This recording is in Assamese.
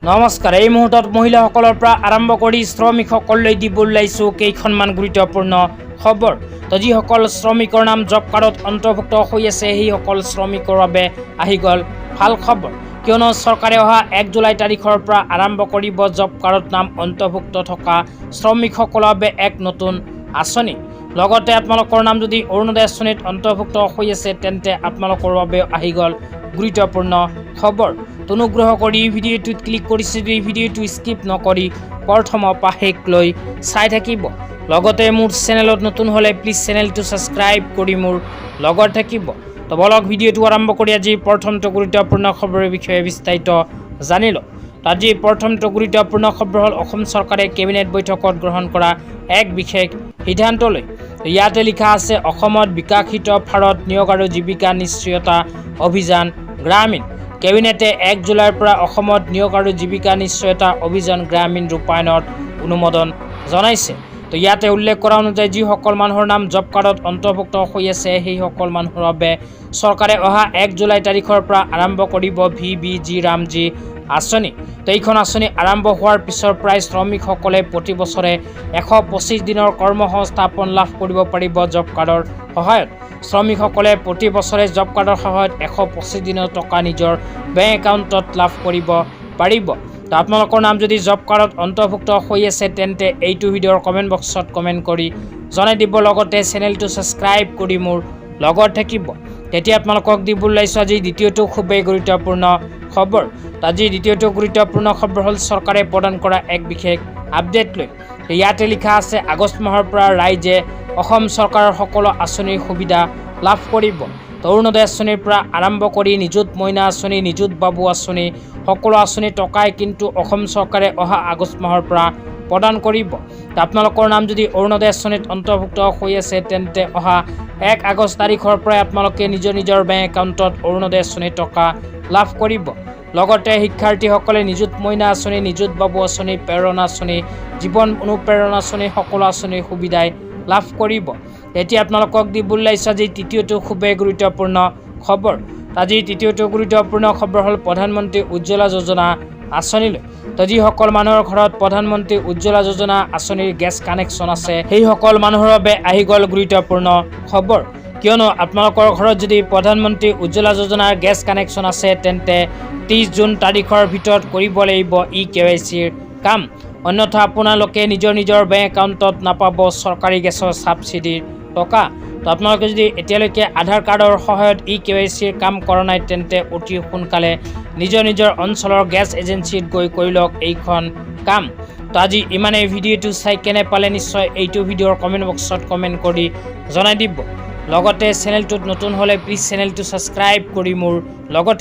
নমস্কাৰ। এই মুহূৰ্তত মহিলাসকলৰ পৰা আৰম্ভ কৰি শ্ৰমিকসকললৈ দিব ওলাইছোঁ কেইখনমান গুৰুত্বপূৰ্ণ খবৰ। তো যিসকল শ্ৰমিকৰ নাম জব কাৰ্ডত অন্তৰ্ভুক্ত হৈ আছে সেইসকল শ্ৰমিকৰ বাবে আহি গ'ল ভাল খবৰ, কিয়নো চৰকাৰে অহা 1 জুলাই তাৰিখৰ পৰা আৰম্ভ কৰিব জব কাৰ্ডত নাম অন্তৰ্ভুক্ত থকা শ্ৰমিকসকলৰ বাবে এক নতুন আঁচনি। লগতে আপোনালোকৰ নাম যদি অৰুণোদয় আঁচনিত অন্তৰ্ভুক্ত হৈ আছে তেন্তে আপোনালোকৰ বাবে আহি গ'ল গুৰুত্বপূৰ্ণ খবৰ। অনুগ্ৰহ কৰি ভিডিঅ'টোত ক্লিক কৰিছে যদি ভিডিঅ'টো স্কিপ নকৰি প্ৰথমৰ পৰা শেষলৈ চাই থাকিব। লগতে মোৰ চেনেলত নতুন হ'লে প্লিজ চেনেলটো ছাবস্ক্ৰাইব কৰি মোৰ লগত থাকিব। তো বলক ভিডিঅ'টো আৰম্ভ কৰি আজি প্ৰথমটো গুৰুত্বপূৰ্ণ খবৰৰ বিষয়ে বিস্তাৰিত জানি লওঁ। আজি প্ৰথমটো গুৰুত্বপূৰ্ণ খবৰ হ'ল অসম চৰকাৰে কেবিনেট বৈঠকত গ্ৰহণ কৰা এক বিশেষ সিদ্ধান্ত লৈ। ইয়াতে লিখা আছে অসমত বিকশিত ভাৰত নিয়োগ আৰু জীৱিকা নিশ্চয়তা অভিযান গ্ৰামীণ। কেবিনেটে 1 জুলাইৰ পৰা অসমত নিয়োগ আৰু জীৱিকা নিশ্চয়তা অভিযান গ্ৰামীণ ৰূপায়ণত অনুমোদন জনাইছে। তো ইয়াতে উল্লেখ কৰা অনুযায়ী যিসকল মানুহৰ নাম জব কাৰ্ডত অন্তৰ্ভুক্ত হৈ আছে সেইসকল মানুহৰ বাবে চৰকাৰে অহা 1 জুলাই তাৰিখৰ পৰা আৰম্ভ কৰিব VBG ৰামজী আঁচনি। তো এইখন আঁচনি আৰম্ভ হোৱাৰ পিছৰ পৰাই শ্ৰমিকসকলে প্ৰতি বছৰে 125 দিনৰ কৰ্মসংস্থাপন লাভ কৰিব পাৰিব জব কাৰ্ডৰ সহায়ত। শ্ৰমিকসকলে প্ৰতি বছৰে জব কাৰ্ডৰ সহায়ত 125 দিনৰ টকা নিজৰ বেংক একাউণ্টত লাভ কৰিব পাৰিব। তো আপোনালোকৰ নাম যদি জব কাৰ্ডত অন্তৰ্ভুক্ত হৈ আছে তেন্তে এইটো ভিডিঅ'ৰ কমেণ্ট বক্সত কমেণ্ট কৰি জনাই দিব। লগতে চেনেলটো ছাবস্ক্ৰাইব কৰি মোৰ লগত থাকিব। তেতিয়া আপোনালোকক দিব ওলাইছোঁ আজি দ্বিতীয়টো খুবেই গুৰুত্বপূৰ্ণ খবৰ। আজি দ্বিতীয়টো গুৰুত্বপূৰ্ণ খবৰ হ'ল চৰকাৰে প্ৰদান কৰা এক বিশেষ আপডেট লৈ। ইয়াতে লিখা আছে আগষ্ট মাহৰ পৰা ৰাইজে অসম চৰকাৰৰ সকলো আঁচনিৰ সুবিধা লাভ কৰিব। অৰুণোদয় আঁচনিৰ পৰা আৰম্ভ কৰি নিযুত মইনা আঁচনি, নিযুত বাবু আঁচনি, সকলো আঁচনিৰ টকাই কিন্তু অসম চৰকাৰে অহা আগষ্ট মাহৰ পৰা প্ৰদান কৰিব। আপোনালোকৰ নাম যদি অৰুণোদয় আঁচনিত অন্তৰ্ভুক্ত হৈ আছে তেন্তে অহা 1 আগষ্ট তাৰিখৰ পৰাই আপোনালোকে নিজৰ বেংক একাউণ্টত অৰুণোদয় আঁচনিৰ টকা লাভ কৰিব। লগতে শিক্ষাৰ্থীসকলে নিযুত মইনা আঁচনি, নিযুত বাবু আঁচনি, প্ৰেৰণা আঁচনি, জীৱন অনুপ্ৰেৰণা আঁচনি, সকলো আঁচনিৰ সুবিধাই লাভ কৰিব। এতিয়া আপোনালোকক দিব ওলাইছোঁ আজি তৃতীয়টো খুবেই গুৰুত্বপূৰ্ণ খবৰ। আজি তৃতীয়টো গুৰুত্বপূৰ্ণ খবৰ হ'ল প্ৰধানমন্ত্ৰী উজ্জ্বলা যোজনা আঁচনিলৈ। তো যিসকল মানুহৰ ঘৰত প্ৰধানমন্ত্ৰী উজ্জ্বলা যোজনা আঁচনিৰ গেছ কানেকশ্যন আছে সেইসকল মানুহৰ বাবে আহি গ'ল গুৰুত্বপূৰ্ণ খবৰ, কিয়নো আপোনালোকৰ ঘৰত যদি প্ৰধানমন্ত্ৰী উজ্জ্বলা যোজনাৰ গেছ কানেকশ্যন আছে তেন্তে 30 জুন তাৰিখৰ ভিতৰত কৰিব লাগিব KYCৰ কাম। অন্যথা আপোনালোকে নিজৰ বেংক একাউণ্টত নাপাব চৰকাৰী গেছৰ ছাবচিডিৰ টকা। তো আপোনালোকে যদি এতিয়ালৈকে আধাৰ কাৰ্ডৰ সহায়ত KYCৰ কাম কৰা নাই তেন্তে অতি সোনকালে নিজৰ অঞ্চলৰ গেছ এজেঞ্চিত গৈ কৰি লওক এইখন কাম। তো আজি ইমানেই। ভিডিঅ'টো চাই কেনে পালে নিশ্চয় এইটো ভিডিঅ'ৰ কমেণ্ট বক্সত কমেণ্ট কৰি জনাই দিব। লগতে চেনেলটোত নতুন হ'লে প্লিজ চেনেলটো ছাবস্ক্ৰাইব কৰি মোৰ লগত